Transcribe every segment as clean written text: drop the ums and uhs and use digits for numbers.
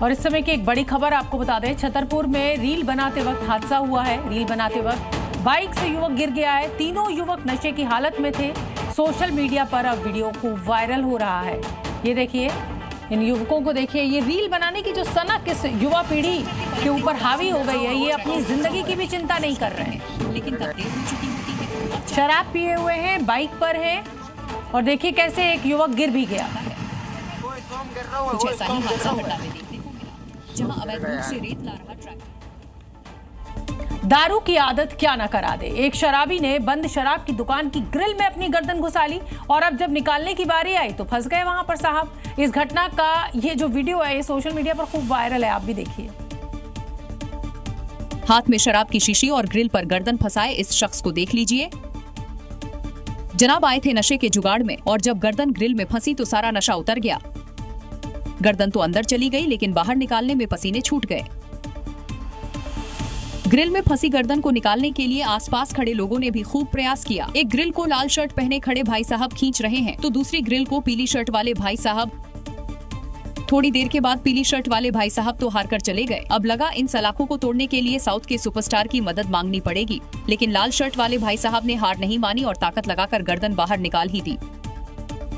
और इस समय की एक बड़ी खबर आपको बता दें, छतरपुर में रील बनाते वक्त हादसा हुआ है। रील बनाते वक्त बाइक से युवक गिर गया है। तीनों युवक नशे की हालत में थे। सोशल मीडिया पर अब वीडियो खूब वायरल हो रहा है। ये देखिए, इन युवकों को देखिए। ये रील बनाने की जो सनक इस युवा पीढ़ी के ऊपर हावी हो गई है, ये अपनी जिंदगी की भी चिंता नहीं कर रहे हैं। लेकिन शराब पिए हुए हैं, बाइक पर हैं और देखिए कैसे एक युवक गिर भी गया। कुछ ऐसा ही हादसा हटा में देखने को मिला, जहां अवैध रूप से रेत ला रहा ट्रक। दारू की आदत क्या न करा दे। एक शराबी ने बंद शराब की दुकान की ग्रिल में अपनी गर्दन घुसा ली और अब जब निकालने की बारी आई तो फंस गए वहां पर साहब। इस घटना का ये जो वीडियो है, ये सोशल मीडिया पर खूब वायरल है, आप भी देखिए। हाथ में शराब की शीशी और ग्रिल पर गर्दन फंसाए इस शख्स को देख लीजिए। जनाब आए थे नशे के जुगाड़ में और जब गर्दन ग्रिल में फंसी तो सारा नशा उतर गया। गर्दन तो अंदर चली गई लेकिन बाहर निकालने में पसीने छूट गए। ग्रिल में फंसी गर्दन को निकालने के लिए आसपास खड़े लोगों ने भी खूब प्रयास किया। एक ग्रिल को लाल शर्ट पहने खड़े भाई साहब खींच रहे हैं तो दूसरी ग्रिल को पीली शर्ट वाले भाई साहब। थोड़ी देर के बाद पीली शर्ट वाले भाई साहब तो हार कर चले गए। अब लगा इन सलाखों को तोड़ने के लिए साउथ के सुपरस्टार की मदद मांगनी पड़ेगी, लेकिन लाल शर्ट वाले भाई साहब ने हार नहीं मानी और ताकत लगाकर गर्दन बाहर निकाल ही दी।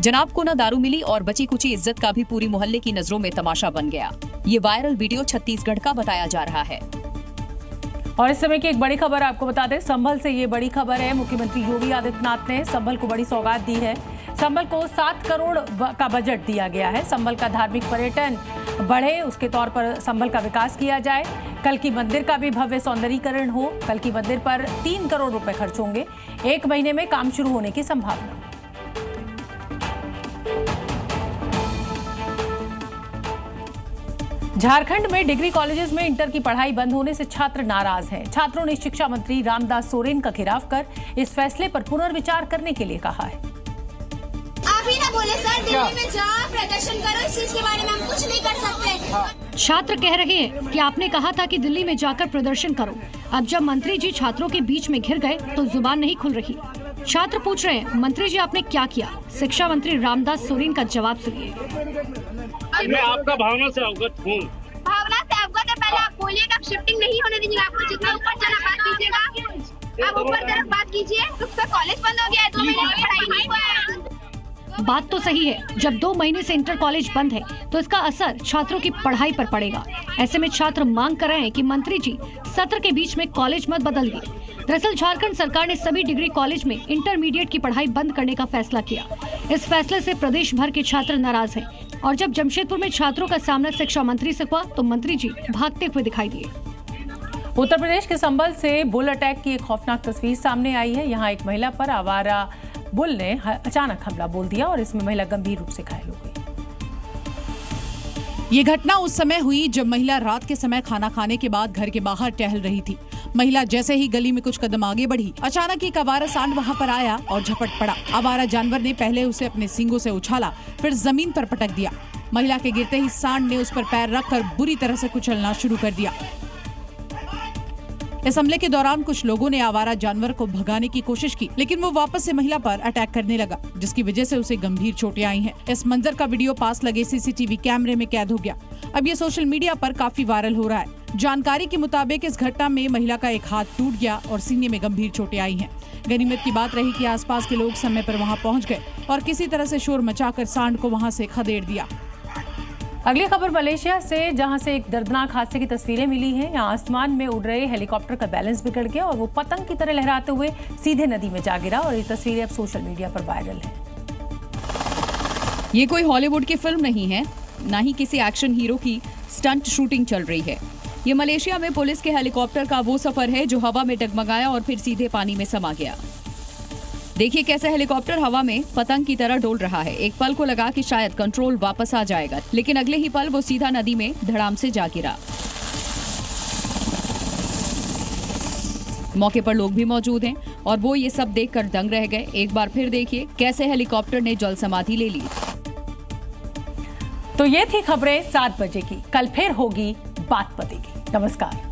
जनाब को न दारू मिली और बची कुची इज्जत का भी पूरी मोहल्ले की नजरों में तमाशा बन गया। ये वायरल वीडियो छत्तीसगढ़ का बताया जा रहा है। और इस समय की एक बड़ी खबर आपको बता दें, संभल से ये बड़ी खबर है। मुख्यमंत्री योगी आदित्यनाथ ने संभल को बड़ी सौगात दी है। संभल को 7 करोड़ का बजट दिया गया है। संभल का धार्मिक पर्यटन बढ़े, उसके तौर पर संभल का विकास किया जाए। कल की मंदिर का भी भव्य सौंदर्यीकरण हो। कल की मंदिर पर 3 करोड़ रुपए खर्च होंगे। 1 महीने में काम शुरू होने की संभावना। झारखंड में डिग्री कॉलेजेस में इंटर की पढ़ाई बंद होने से छात्र नाराज हैं। छात्रों ने शिक्षा मंत्री रामदास सोरेन का घेराव कर इस फैसले पर पुनर्विचार करने के लिए कहा है। आप ही ना बोले सर, दिल्ली में जाओ प्रदर्शन करो, इस चीज के बारे में हम कुछ नहीं कर सकते। छात्र कह रहे हैं कि आपने कहा था कि दिल्ली में जाकर प्रदर्शन करो। अब जब मंत्री जी छात्रों के बीच में घिर गए तो जुबान नहीं खुल रही। छात्र पूछ रहे हैं, मंत्री जी आपने क्या किया? शिक्षा मंत्री रामदास सोरेन का जवाब सुनिए। मैं आपका भावना से अवगत हूँ। भावना से अवगत है, पहले आप बोलिएगा, आप शिफ्टिंग नहीं होने दीजिएगा। आपको जितना ऊपर चला बात कीजिएगा, आप ऊपर तरफ बात कीजिए। उसका कॉलेज बंद हो गया है, 2 महीने की पढ़ाई नहीं हुआ है। बात तो सही है, जब 2 महीने से इंटर कॉलेज बंद है तो इसका असर छात्रों की पढ़ाई पर पड़ेगा। ऐसे में छात्र मांग कर रहे हैं कि मंत्री जी सत्र के बीच में कॉलेज मत बदलिए। दरअसल झारखंड सरकार ने सभी डिग्री कॉलेज में इंटरमीडिएट की पढ़ाई बंद करने का फैसला किया। इस फैसले से प्रदेश भर के छात्र नाराज हैं और जब जमशेदपुर में छात्रों का सामना शिक्षा मंत्री से हुआ तो मंत्री जी भागते हुए दिखाई दिए। उत्तर प्रदेश के संभल से बुल अटैक की एक खौफनाक तस्वीर सामने आई है। यहाँ एक महिला पर आवारा बुल ने अचानक हमला बोल दिया और इसमें महिला गंभीर रूप से घायल हो गई। ये घटना उस समय हुई जब महिला रात के समय खाना खाने के बाद घर के बाहर टहल रही थी। महिला जैसे ही गली में कुछ कदम आगे बढ़ी, अचानक एक आवारा सांड वहां पर आया और झपट पड़ा। आवारा जानवर ने पहले उसे अपने सींगों से उछाला, फिर जमीन पर पटक दिया। महिला के गिरते ही सांड ने उस पर पैर रखकर बुरी तरह से कुचलना शुरू कर दिया। इस हमले के दौरान कुछ लोगों ने आवारा जानवर को भगाने की कोशिश की, लेकिन वो वापस से महिला पर अटैक करने लगा, जिसकी वजह से उसे गंभीर चोटें आई हैं। इस मंजर का वीडियो पास लगे सीसीटीवी कैमरे में कैद हो गया। अब ये सोशल मीडिया पर काफी वायरल हो रहा है। जानकारी के मुताबिक इस घटना में महिला का एक हाथ टूट गया और सीने में गंभीर चोटें आई हैं। गनीमत की बात रही कि आसपास के लोग समय पर वहां पहुंच गए और किसी तरह से शोर मचाकर सांड को वहां से खदेड़ दिया। अगली खबर मलेशिया से, जहां से एक दर्दनाक हादसे की तस्वीरें मिली हैं। यहाँ आसमान में उड़ रहे हेलीकॉप्टर का बैलेंस बिगड़ गया और वो पतंग की तरह लहराते हुए सीधे नदी में जा गिरा और ये तस्वीरें अब सोशल मीडिया पर वायरल है। ये कोई हॉलीवुड की फिल्म नहीं है, न ही किसी एक्शन हीरो की स्टंट शूटिंग चल रही है। ये मलेशिया में पुलिस के हेलीकॉप्टर का वो सफर है जो हवा में डगमगाया और फिर सीधे पानी में समा गया। देखिए कैसे हेलीकॉप्टर हवा में पतंग की तरह डोल रहा है। एक पल को लगा कि शायद कंट्रोल वापस आ जाएगा, लेकिन अगले ही पल वो सीधा नदी में धड़ाम से जा गिरा। मौके पर लोग भी मौजूद हैं और वो ये सब देखकर दंग रह गए। एक बार फिर देखिए कैसे हेलीकॉप्टर ने जल समाधि ले ली। तो ये थी खबरें 7 बजे की। कल फिर होगी बात पतेगी। नमस्कार।